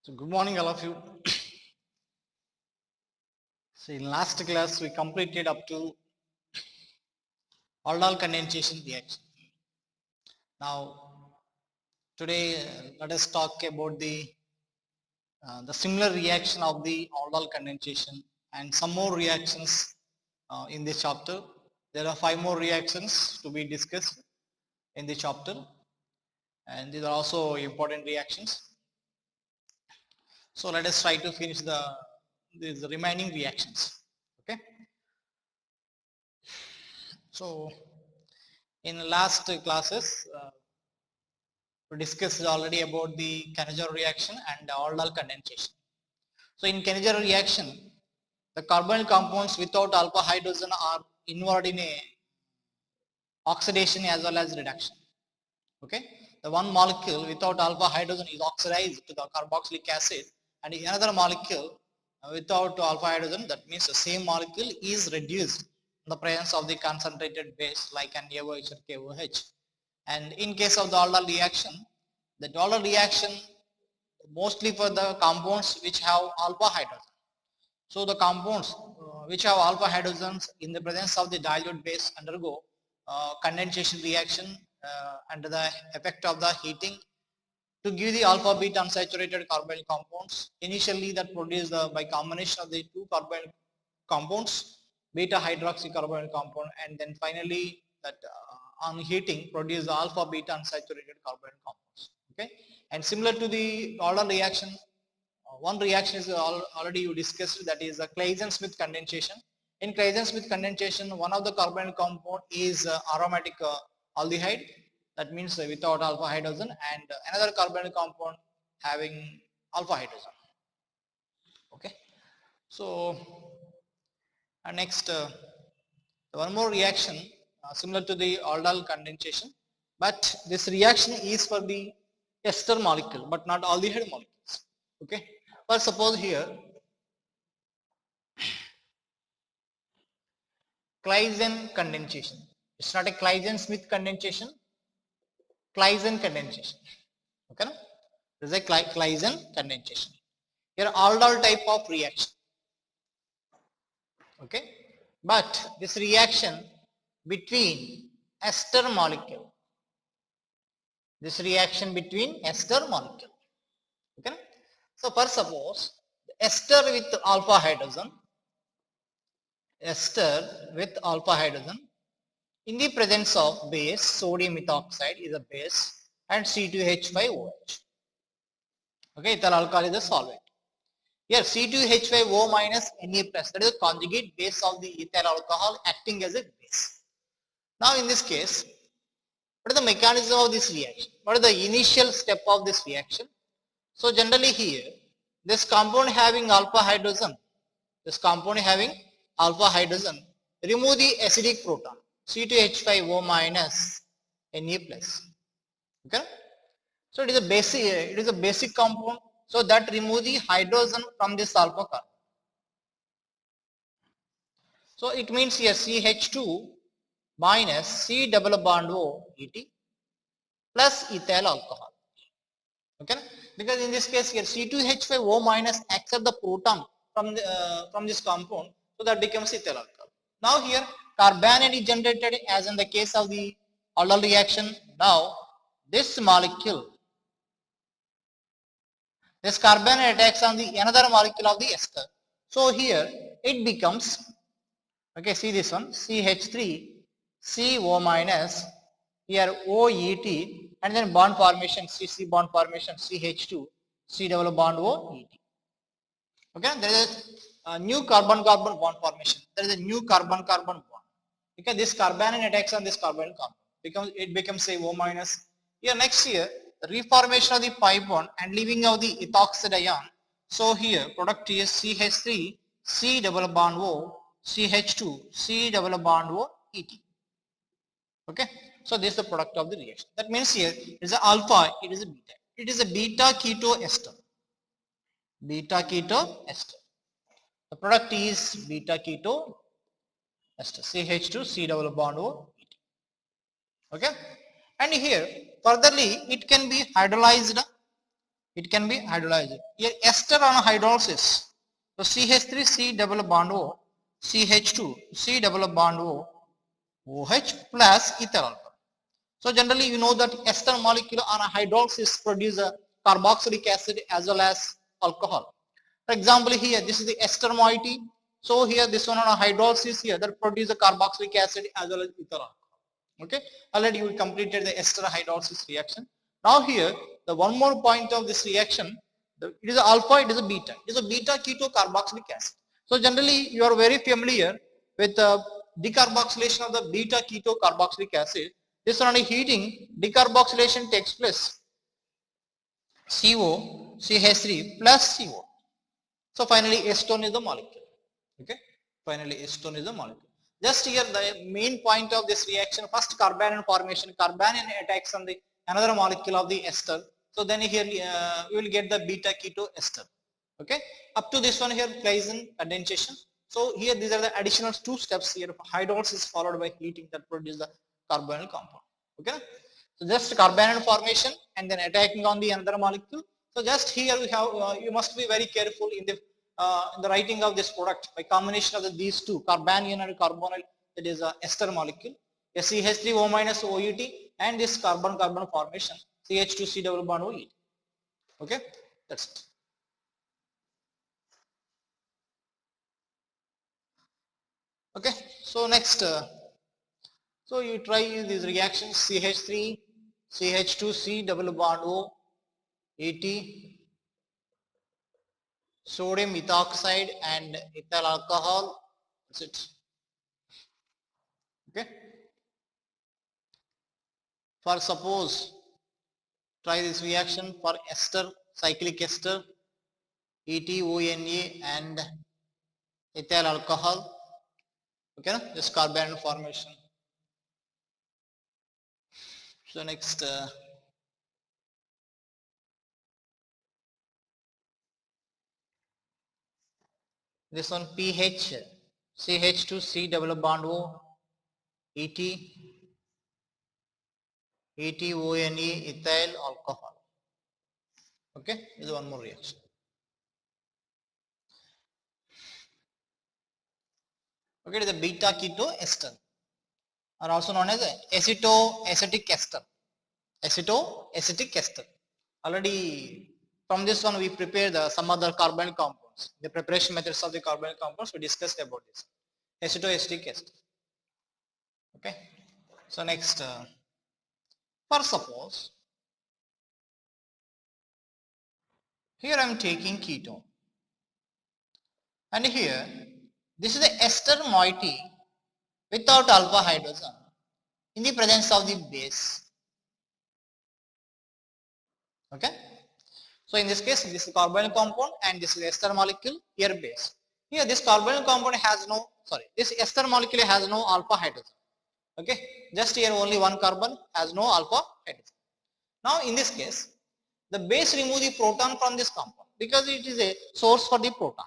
So good morning all of you. So in last class we completed up to aldol condensation reaction. Now today let us talk about the similar reaction of the aldol condensation and some more reactions in this chapter. There are 5 more reactions to be discussed in the chapter, and these are also important reactions. So let us try to finish these remaining reactions. Okay. So in last classes we discussed already about the Kanajar reaction and aldol condensation. So in Kanajar reaction, the carbonyl compounds without alpha hydrogen are involved in a oxidation as well as reduction. Okay, the one molecule without alpha hydrogen is oxidized to the carboxylic acid, and another molecule without alpha hydrogen, that means the same molecule, is reduced in the presence of the concentrated base like an AOH or KOH. And in case of the aldol reaction, the aldol reaction mostly for the compounds which have alpha hydrogen. So the compounds which have alpha hydrogens in the presence of the dilute base undergo condensation reaction under the effect of the heating to give the alpha beta unsaturated carbonyl compounds. Initially that produced by combination of the two carbonyl compounds, beta hydroxycarbonyl compound, and then finally that on heating produce the alpha beta unsaturated carbonyl compounds. Okay, and similar to the aldol reaction, one reaction is already you discussed, that is Claisen-Smith condensation. In Claisen-Smith condensation, one of the carbonyl compound is aromatic aldehyde, that means without alpha hydrogen, and another carbonyl compound having alpha hydrogen. Okay, so next one more reaction similar to the aldol condensation, but this reaction is for the ester molecule but not aldehyde molecules. Okay, but suppose here Claisen condensation. It's not a Claisen-Smith condensation, Claisen condensation. Okay, no? This is a Claisen condensation. Here aldol type of reaction. Okay, but this reaction between ester molecule, this reaction between ester molecule. Okay, no? So first suppose ester with alpha hydrogen, ester with alpha hydrogen in the presence of base, sodium methoxide is a base, and C2H5OH. Okay, ethyl alcohol is a solvent. Here C2H5O minus Na plus, that is the conjugate base of the ethyl alcohol acting as a base. Now in this case, what is the mechanism of this reaction? What is the initial step of this reaction? So generally here, this compound having alpha hydrogen, remove the acidic proton, C2H5O minus Na plus. Okay, so it is a basic compound, so that remove the hydrogen from this alpha carbon. So it means here CH2 minus C double bond O Et plus ethyl alcohol. Okay, because in this case here C2H5O minus accept the proton from this compound, so that becomes ethyl alcohol. Now here carbanion is generated as in the case of the aldol reaction. Now this molecule, this carbanion attacks on the another molecule of the ester. So here it becomes, okay, see this one, CH3CO minus, here OET, and then bond formation, CC bond formation, CH2 C double bond OET. Okay, there is a new carbon-carbon bond formation. There is a new carbon-carbon bond. Okay, this carbanion attacks on this carbon compound. It becomes say O minus. Here next here, the reformation of the pi bond and leaving of the ethoxide ion. So here product is CH3 C double bond O, CH2 C double bond O ET. Okay, so this is the product of the reaction. That means here it is a alpha, it is a beta. It is a beta keto ester. Beta keto ester. The product is beta keto ester, CH2 C double bond O ET. Okay, and here furtherly it can be hydrolyzed it can be hydrolyzed. Here ester on hydrolysis. So CH3 C double bond O, CH2 C double bond O, OH plus ethyl alcohol. So generally you know that ester molecule on a hydrolysis produce a carboxylic acid as well as alcohol. For example, here this is the ester moiety. So here this one on a hydrolysis here that produce a carboxylic acid as well as ethyl alcohol. Okay, already you completed the ester hydrolysis reaction. Now here the one more point of this reaction, it is a alpha, it is a beta. It is a beta keto carboxylic acid. So generally you are very familiar with the decarboxylation of the beta keto carboxylic acid. This one on a heating, decarboxylation takes place. CO, CH3 plus CO. So finally acetone is the molecule. Okay, finally acetone is the molecule. Just here the main point of this reaction, first carbanion formation, carbanion attacks on the another molecule of the ester. So then here we will get the beta keto ester. Okay, up to this one here Claisen condensation. So here these are the additional two steps here. Hydrolysis followed by heating that produce the carbonyl compound. Okay, so just carbanion formation and then attacking on the another molecule. So just here we have you must be very careful in the writing of this product by combination of these two carbanion and carbonyl, that is a ester molecule, a CH3O minus OET and this carbon-carbon formation CH2C double bond OET. Okay, that's it. Okay, so next, so you try these reactions CH3, CH2C double bond O, ET, sodium ethoxide and ethyl alcohol. That's it. Okay. For suppose try this reaction for ester, cyclic ester, ETONA and ethyl alcohol. Okay, this carbanion formation. So next, this one pH, CH2C double bond O, ET, ETONA ethyl alcohol. Okay, this is one more reaction. Okay, it is a beta keto ester, or also known as acetoacetic ester. Acetoacetic ester. Already from this one we prepare some other carbonyl compounds. The preparation methods of the carbonyl compounds we discussed about this. Acetoacetic ester. Okay. So next, for suppose here I am taking ketone, and here this is the ester moiety without alpha hydrogen in the presence of the base. Okay. So in this case, this is carbonyl compound and this is ester molecule, here base. Here this carbonyl compound has no, this ester molecule has no alpha hydrogen. Okay, just here only one carbon has no alpha hydrogen. Now in this case, the base remove the proton from this compound because it is a source for the proton.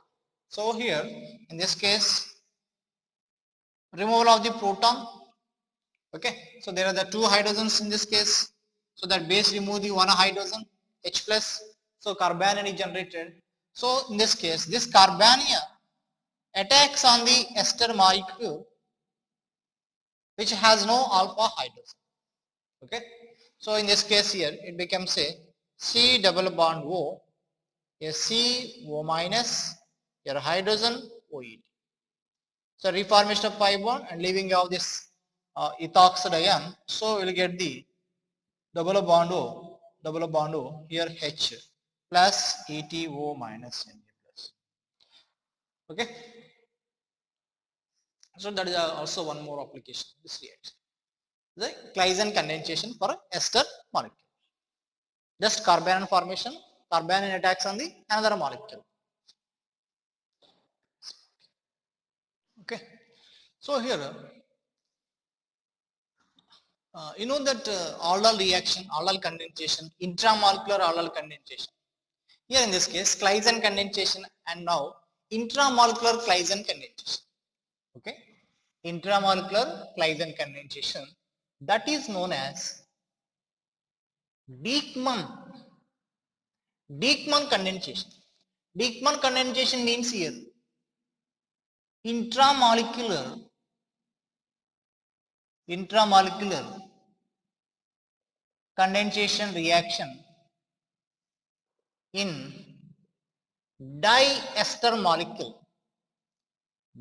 So here in this case, removal of the proton. Okay, so there are the two hydrogens in this case. So that base remove the one hydrogen, H plus. So carbanion is generated. So in this case, this carbanion attacks on the ester molecule which has no alpha hydrogen. Okay, so in this case here it becomes a C double bond O, a C O minus, your hydrogen OET. So reformation of pi bond and leaving out this ethoxide ion. So we will get the double bond O here H plus ETO minus Na plus. Okay. So that is also one more application of this reaction. The Claisen condensation for ester molecule. Just carbanion formation, carbanion attacks on the another molecule. Okay. So here, you know that aldol reaction, aldol condensation, intramolecular aldol condensation. Here in this case, Claisen condensation and now intramolecular Claisen condensation. Okay, intramolecular Claisen condensation, that is known as Dieckmann Dieckmann condensation. Dieckmann condensation means here intramolecular condensation reaction in diester molecule.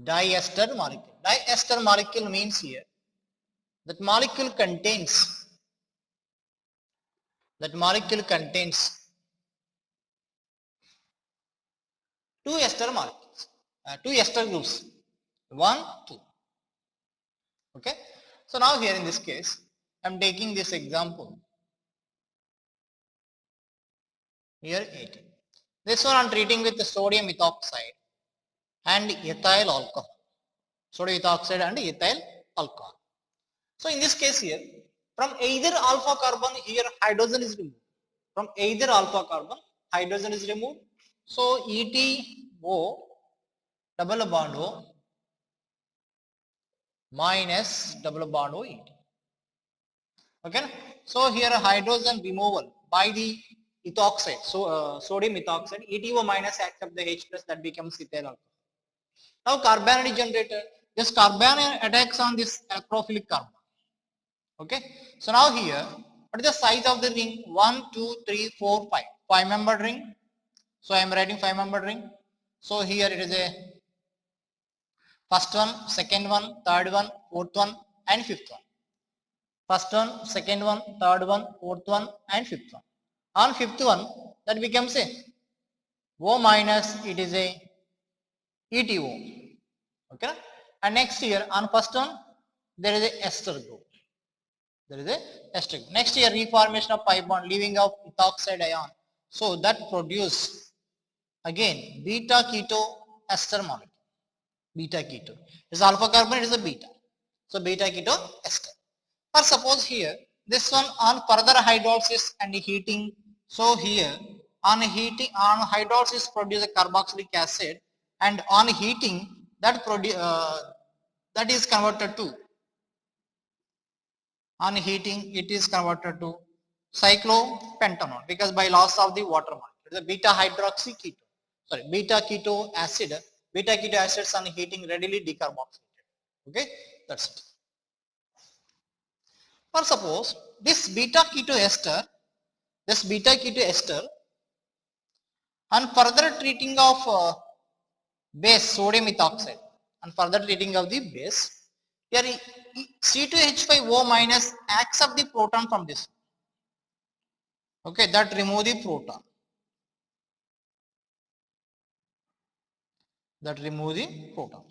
Diester molecule. Diester molecule means here that molecule contains two ester molecules, two ester groups, 1, 2. Okay. So now here in this case, I am taking this example. Here 18. This one I am treating with the sodium ethoxide and ethyl alcohol. Sodium ethoxide and ethyl alcohol. So in this case here, from either alpha carbon here hydrogen is removed. From either alpha carbon hydrogen is removed. So ETO double bond O minus double bond O ET. Okay. So here a hydrogen removal by the ethoxide. So sodium ethoxide ETO minus accept the H plus, that becomes ethyl alcohol. Now carbanion is generated. This carbanion attacks on this electrophilic carbon. Okay. So now here, what is the size of the ring? 1, 2, 3, 4, 5. 5-membered ring. So I am writing 5-membered ring. So here it is a first one, second one, third one, fourth one, and fifth one. First one, second one, third one, fourth one, and fifth one. On fifth one, that becomes a O minus, it is a ETO. Okay. And next here, on first one, there is a ester group. There is a ester group. Next here, reformation of pi bond, leaving of ethoxide ion. So that produce again beta keto ester molecule. Beta keto. This alpha carbon, it is a beta. So beta keto ester. Or suppose here, this one on further hydrolysis and heating. So here on hydrolysis produce a carboxylic acid, and on heating that that is converted to, on heating it is converted to cyclopentanone, because by loss of the water molecule. It is a beta hydroxy keto. Sorry, beta keto acid. Beta keto acids on heating readily decarboxylated. Okay, that's it. Or suppose this beta keto ester, on further treating of base sodium ethoxide, on further treating of the base, here C2H5O minus accept the proton from this. Okay, that remove the proton. That remove the proton.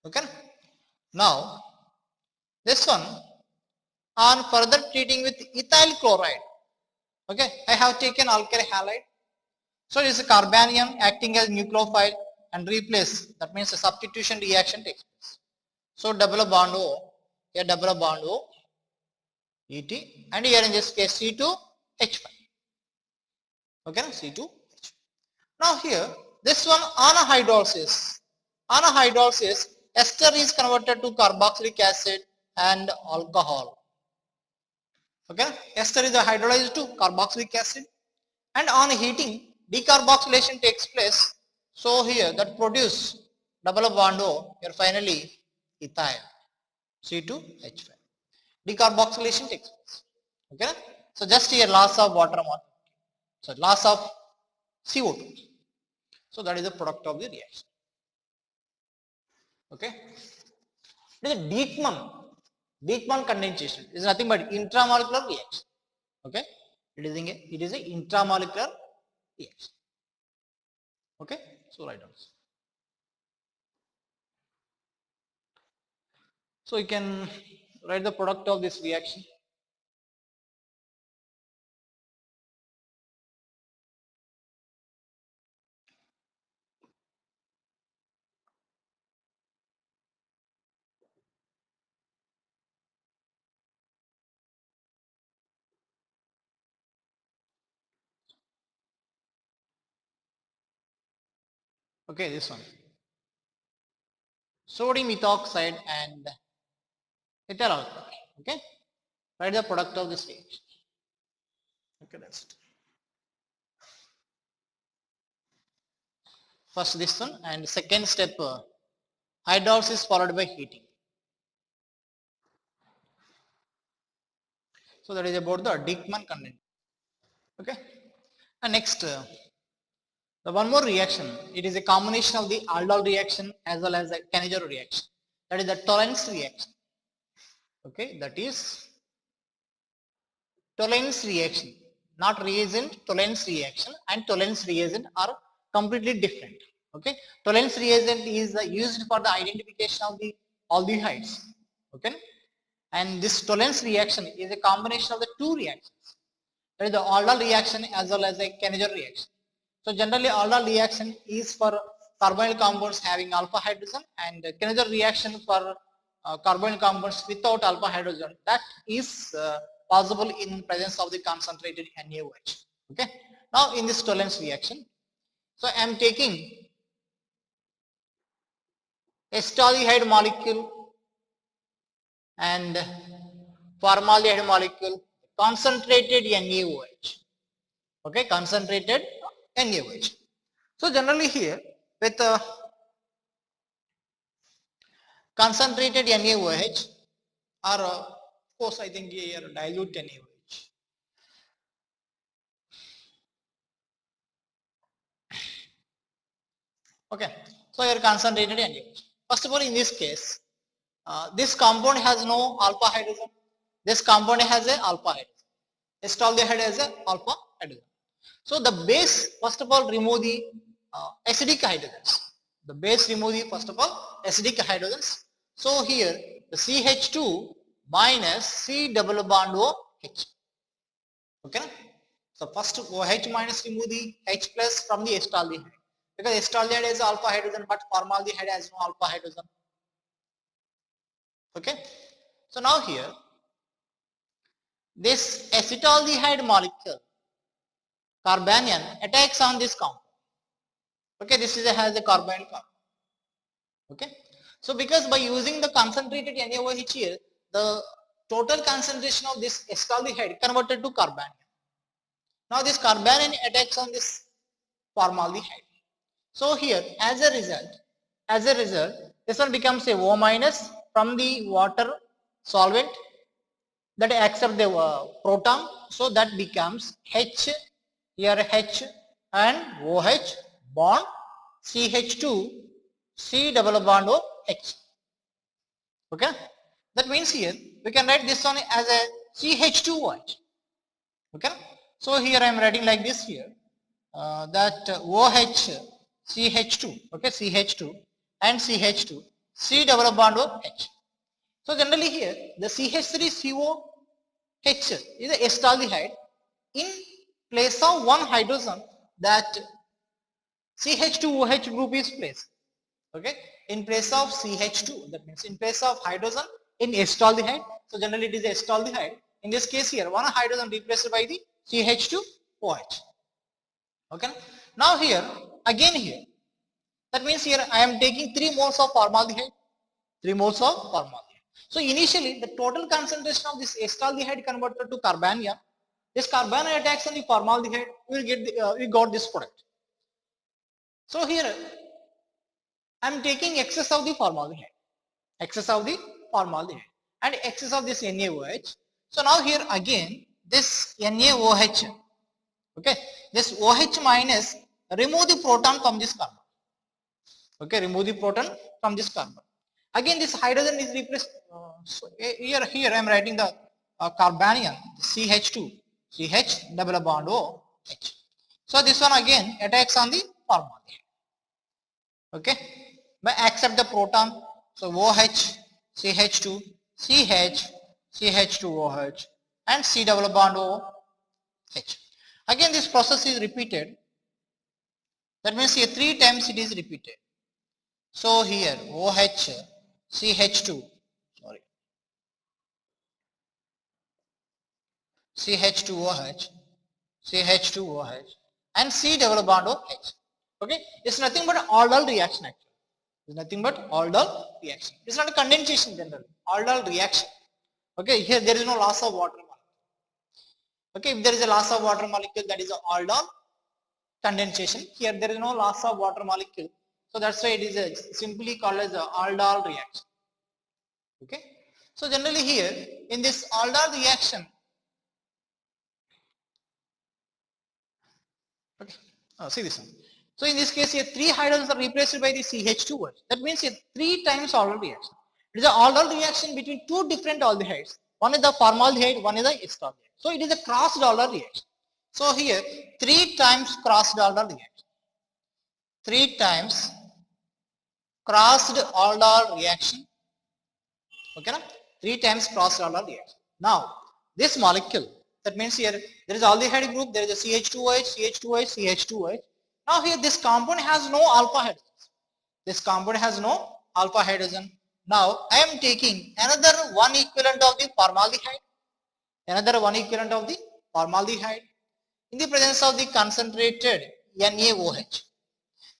Okay. Now this one on further treating with ethyl chloride. Okay, I have taken alkyl halide. So it is a carbanion acting as nucleophile and replace. That means a substitution reaction takes place. So double bond O, here double bond O, ET, and here in this case C2H5. Okay, C2H5. Now here, this one on a hydrolysis, ester is converted to carboxylic acid and alcohol. Okay, ester is hydrolyzed to carboxylic acid, and on heating decarboxylation takes place. So here that produce double bond O, here finally ethyl C2H5. Decarboxylation takes place. Okay, so just here loss of water molecule, so loss of CO2. So that is the product of the reaction. Okay, it is a Dieckmann condensation. It is nothing but intramolecular reaction. Okay, it is a intramolecular reaction. Okay, so write down. So you can write the product of this reaction. Okay, this one. Sodium ethoxide and ethyl alcohol. Okay, write the product of this reaction. Okay, that's it. First this one, and second step hydrolysis followed by heating. So that is about the Diekmann condensation. Okay. And next, the one more reaction. It is a combination of the aldol reaction as well as the Cannizzaro reaction. That is the Tollens reaction. Okay, that is Tollens reaction, not reagent. Tollens reaction and Tollens reagent are completely different. Okay, Tollens reagent is used for the identification of the aldehydes. Okay, and this Tollens reaction is a combination of the two reactions. That is the aldol reaction as well as a Cannizzaro reaction. So generally aldol reaction is for carbonyl compounds having alpha hydrogen, and Cannizzaro reaction for carbonyl compounds without alpha hydrogen. That is possible in presence of the concentrated NaOH. Okay. Now in this Tollens reaction, so I am taking acetaldehyde molecule and formaldehyde molecule, concentrated NaOH. Okay, concentrated NaOH. So generally here with concentrated NaOH or of course I think here dilute NaOH. Okay, so here concentrated NaOH. First of all, in this case, this compound has no alpha hydrogen. This compound has a alpha hydrogen. Acetaldehyde has a alpha hydrogen. So the base first of all remove the acidic hydrogens. The base remove the first of all acidic hydrogens. So here the CH2 minus C double bond OH. Okay. So first OH minus remove the H plus from the acetaldehyde, because acetaldehyde has alpha hydrogen but formaldehyde has no alpha hydrogen. Okay. So now here this acetaldehyde molecule carbanion attacks on this compound. Okay, this is has a carbonyl carbon. Okay, so because by using the concentrated NaOH here, the total concentration of this acetaldehyde converted to carbanion. Now this carbanion attacks on this formaldehyde. So here as a result, this one becomes a O minus from the water solvent that accept the proton. So that becomes H, here H and OH bond CH2 C double bond OH. Okay, that means here we can write this one as a CH2OH. Okay, so here I am writing like this here, that OH CH2, okay, CH2 and CH2 C double bond OH. So generally here the CH3COH is a acetaldehyde. In place of one hydrogen, that CH2OH group is placed. Okay, in place of CH2, that means in place of hydrogen in acetaldehyde. So generally it is acetaldehyde. In this case here, one hydrogen replaced by the CH2OH. Okay, now here again here, that means here I am taking 3 moles of formaldehyde. 3 moles of formaldehyde. So initially the total concentration of this acetaldehyde converted to carbanion. This carbanion attacks on the formaldehyde. We will get the, we got this product. So here I am taking excess of the formaldehyde, and excess of this NaOH. So now here again this NaOH, okay, this OH minus remove the proton from this carbon. Okay, remove the proton from this carbon. Again this hydrogen is replaced. So here I am writing the carbanion CH2, CH double bond OH. So this one again attacks on the formaldehyde. Okay, but accept the proton. So OH, CH2, CH, CH2OH and C double bond OH. Again this process is repeated. That means here 3 times it is repeated. So here OH, CH2, sorry, CH2OH, CH2OH and C double bond OH. Okay, it's nothing but aldol reaction actually. It's nothing but aldol reaction. It's not a condensation generally. Aldol reaction. Okay, here there is no loss of water molecule. Okay, if there is a loss of water molecule, that is a aldol condensation. Here there is no loss of water molecule. So that's why it is simply called as a aldol reaction. Okay. So generally here in this aldol reaction, okay, see this one. So in this case here 3 hydrogens are replaced by the CH2. That means here 3 times aldol reaction. It is an aldol reaction between 2 different aldehydes. One is the formaldehyde, one is the estaldehyde. So it is a crossed aldol reaction. So here 3 times crossed aldol reaction. 3 times crossed aldol reaction. Okay, na? 3 times crossed aldol reaction. Now this molecule, that means here there is aldehyde group, there is a CH2OH, CH2OH, CH2OH. Now here this compound has no alpha hydrogens. This compound has no alpha hydrogen. Now I am taking another one equivalent of the formaldehyde, another one equivalent of the formaldehyde in the presence of the concentrated NaOH.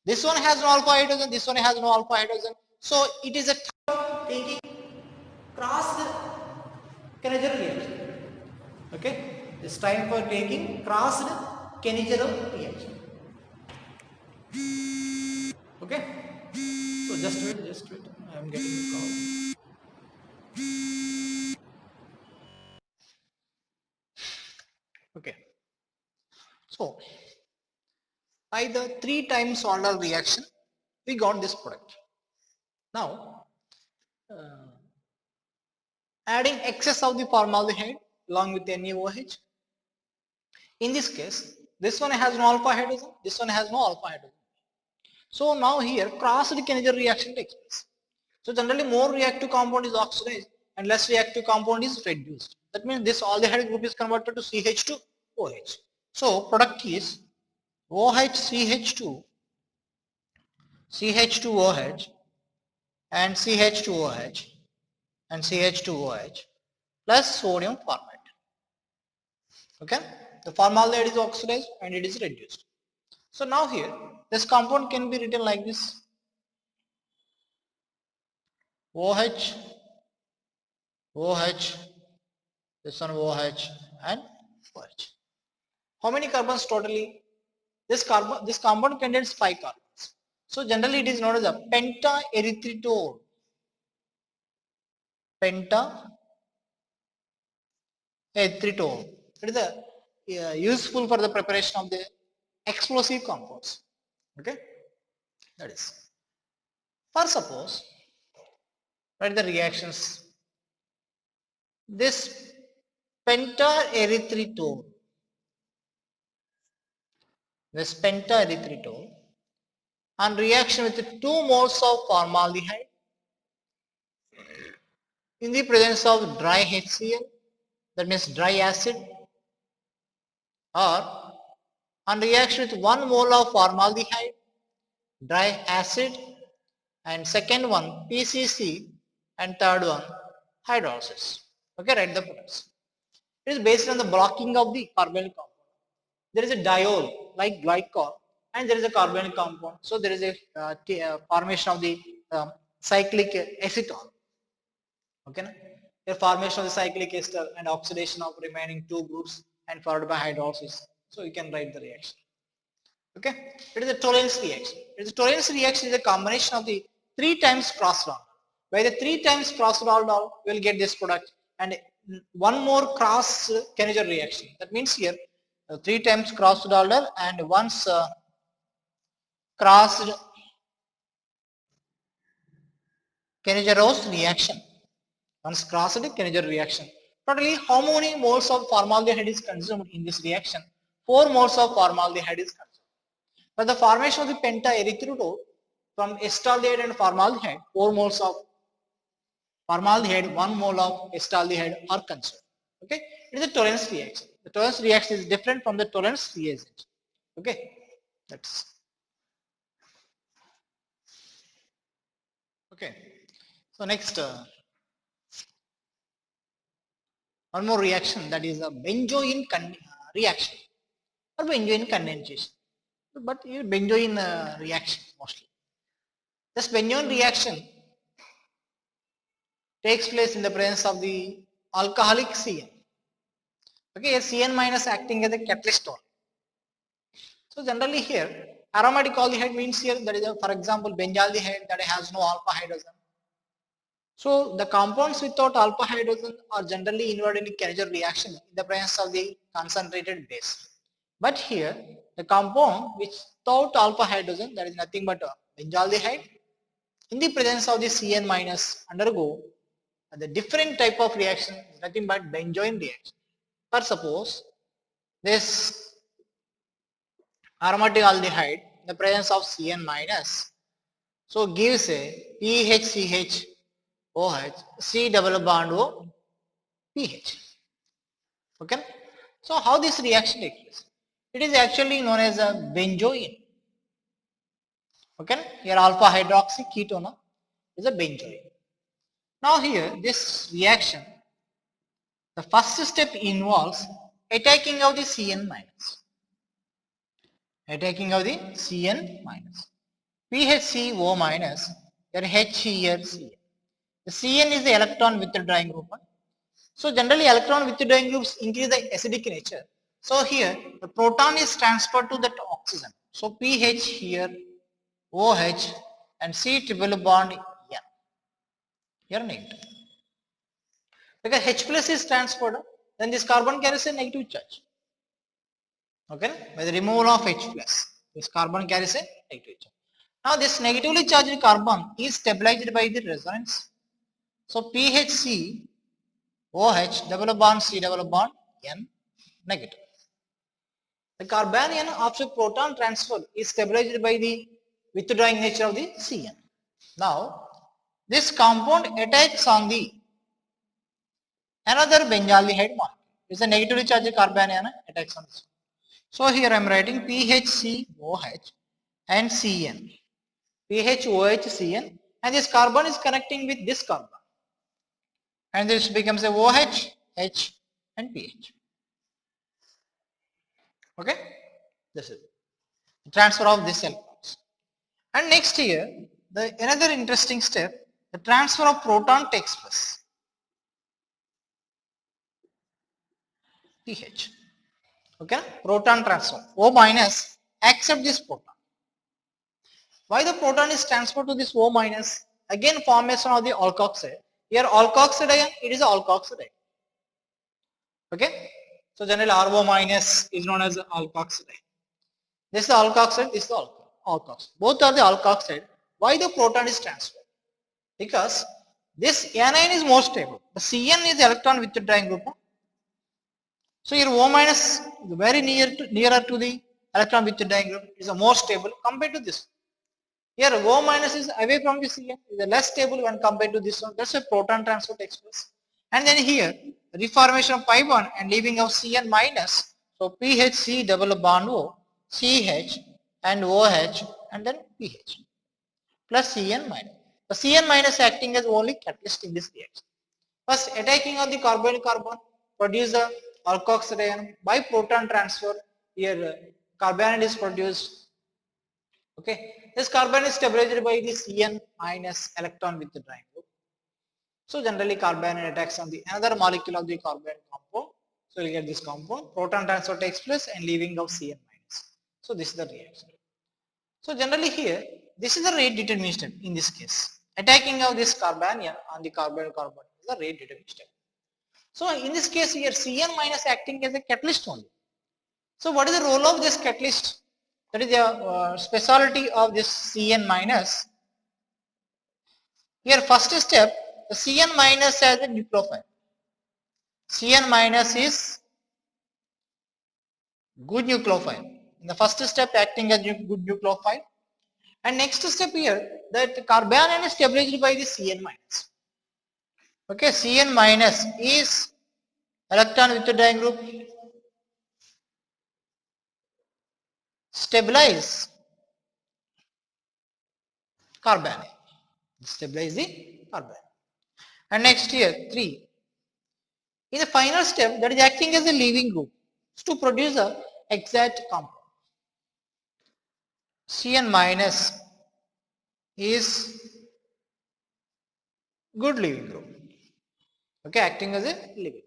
This one has no alpha hydrogen, this one has no alpha hydrogen. So it is a taking crossed Kenneger reaction. Okay, it's time for taking crossed Kenneger reaction. Okay, so just wait, I am getting a call. Okay, so by the 3 times aldol reaction, we got this product. Now, adding excess of the formaldehyde along with NaOH. In this case, this one has no alpha hydrogen, this one has no alpha hydrogen. So now here crossed Kenneger reaction takes place. So generally more reactive compound is oxidized and less reactive compound is reduced. That means this aldehyde group is converted to CH2OH. So product is OHCH2, CH2OH and CH2OH and CH2OH plus sodium formate. Okay, the formaldehyde is oxidized and it is reduced. So now here this compound can be written like this: OH, OH, this one OH and OH. How many carbons totally? This compound contains 5 carbons. So generally it is known as a pentaerythritol. Pentaerythritol. It is useful for the preparation of the explosive compounds. Okay, that is. For suppose, write the reactions. This pentaerythritol, on reaction with 2 moles of formaldehyde in the presence of dry HCl, that means dry acid, or on reaction with 1 mole of formaldehyde, dry acid, and second one PCC, and third one hydrolysis. Okay, write the products. It is based on the blocking of the carbonyl compound. There is a diol like glycol and there is a carbonyl compound. So there is a formation of the cyclic acetone. Okay, the formation of the cyclic ester and oxidation of remaining 2 groups and followed by hydrolysis. So you can write the reaction. Okay, it is a Tollens reaction. Tollens reaction is a combination of the 3 times crossed aldol. By the 3 times crossed aldol, we will get this product, and 1 more cross Kenneger reaction. That means here 3 times crossed aldol and once crossed Kennegerose reaction. Once crossed Kenneger reaction. Totally, how many moles of formaldehyde is consumed in this reaction? 4 moles of formaldehyde is consumed. For the formation of the pentaerythritol from estaldehyde and formaldehyde, 4 moles of formaldehyde, 1 mole of estaldehyde are consumed. Okay, it is a Tollens reaction. The Tollens reaction is different from the Tollens reagent. Okay, that's okay. So next, one more reaction, that is a benzoin reaction or benzoin condensation. But here benzoin reaction mostly. This benzoin reaction takes place in the presence of the alcoholic CN. Okay, Cn minus acting as a catalyst only. So generally here, aromatic aldehyde means here that is, for example, benzaldehyde that has no alpha hydrogen. So the compounds without alpha hydrogen are generally involved in Kaiser reaction in the presence of the concentrated base. But here, the compound without alpha hydrogen, that is nothing but benzaldehyde, in the presence of the Cn minus undergo the different type of reaction, nothing but benzoin reaction. For suppose this aromatic aldehyde in the presence of Cn minus, so gives a PHCH OH C double bond O pH. Okay. So how this reaction takes place? It is actually known as a benzoin. Okay. Here alpha hydroxy ketone is a benzoin. Now here this reaction, the first step involves attacking of the Cn minus. Attacking of the Cn minus. PHCO minus, your H here Cn. The Cn is the electron withdrawing group. So generally electron withdrawing groups increase the acidic nature. So here the proton is transferred to that oxygen. So pH here, OH and C triple bond N. Here negative. Because H plus is transferred, then this carbon carries a negative charge. Okay, by the removal of H plus, this carbon carries a negative charge. Now this negatively charged carbon is stabilized by the resonance. So PHC OH double bond C double bond N negative. The carbanion after proton transfer is stabilized by the withdrawing nature of the Cn. Now this compound attacks on the another benzaldehyde molecule. It's a negatively charged carbanion attacks on this. So here I am writing PHCOH and Cn. PHOH Cn, and this carbon is connecting with this carbon. And this becomes a OH, H and pH. Okay, this is the transfer of this electrons. And next here, the another interesting step, the transfer of proton takes place. pH. Okay, proton transfer. O minus accept this proton. Why the proton is transferred to this O minus? Again formation of the alkoxide. Here alkoxide ion, it is alkoxide ion. Okay, so generally RO minus is known as alkoxide. This is the alkoxide, this is the alkoxide. Both are the alkoxide. Why the proton is transferred? Because this anion is more stable. The Cn is electron withdrawing group. So here O minus is very nearer to the electron withdrawing group, is a more stable compared to this. Here O minus is away from the Cn, is less stable when compared to this one. That's why proton transfer takes place. And then here reformation of pi bond and leaving of Cn minus. So PHC double bond O, CH and OH and then pH plus Cn minus. The Cn minus acting as only catalyst in this reaction. First attacking on the carbon produce the alkoxide ion by proton transfer. Here carbanion is produced. Okay, this carbon is stabilized by the Cn minus electron withdrawing group. So generally carbanion attacks on the another molecule of the carbon compound. So you get this compound, proton transfer takes place and leaving of Cn minus. So this is the reaction. So generally here, this is the rate determining step in this case. Attacking of this carbanion on the carbon is the rate determining step. So in this case here, Cn minus acting as a catalyst only. So what is the role of this catalyst? That is the specialty of this Cn minus. Here first step, the Cn minus as a nucleophile. Cn minus is good nucleophile. In the first step acting as good nucleophile. And next step here, that carbanion is stabilized by the Cn minus. Okay, Cn minus is electron withdrawing group stabilize carbanion. Stabilize the carbanion. And next here 3. In the final step, that is acting as a leaving group to produce the exact compound. Cn minus is good leaving group. Okay, acting as a leaving.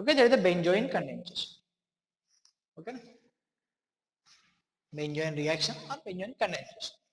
Okay, there is a benzoin condensation. Okay. Benzoin reaction or benzoin condensation.